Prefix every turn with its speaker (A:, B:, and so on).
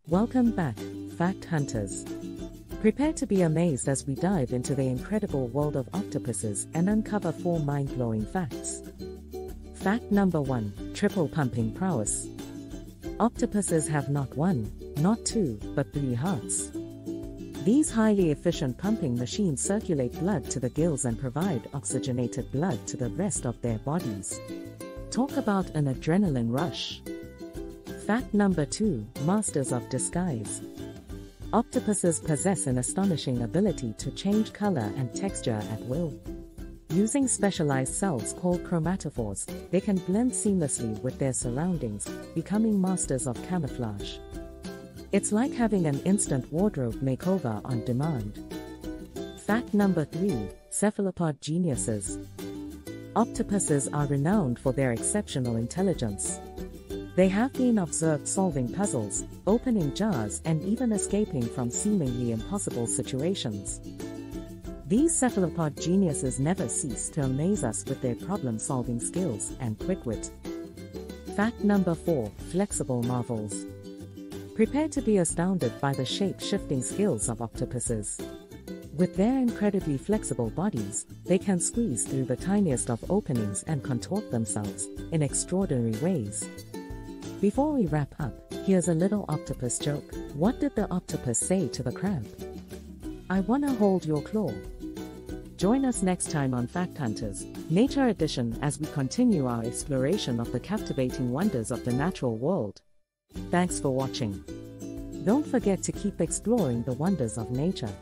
A: Welcome back, Fact Hunters. Prepare to be amazed as we dive into the incredible world of octopuses and uncover 4 mind-blowing facts. Fact number 1, triple pumping prowess. Octopuses have not 1, not 2, but 3 hearts. These highly efficient pumping machines circulate blood to the gills and provide oxygenated blood to the rest of their bodies. Talk about an adrenaline rush. Fact number 2, masters of disguise. Octopuses possess an astonishing ability to change color and texture at will. Using specialized cells called chromatophores, they can blend seamlessly with their surroundings, becoming masters of camouflage. It's like having an instant wardrobe makeover on demand. Fact number 3, cephalopod geniuses. Octopuses are renowned for their exceptional intelligence. They have been observed solving puzzles, opening jars, and even escaping from seemingly impossible situations. These cephalopod geniuses never cease to amaze us with their problem-solving skills and quick wit. Fact number 4, flexible marvels. Prepare to be astounded by the shape-shifting skills of octopuses. With their incredibly flexible bodies, they can squeeze through the tiniest of openings and contort themselves in extraordinary ways. Before we wrap up, here's a little octopus joke. What did the octopus say to the crab? I wanna hold your claw. Join us next time on Fact Hunters, Nature Edition, as we continue our exploration of the captivating wonders of the natural world. Thanks for watching. Don't forget to keep exploring the wonders of nature.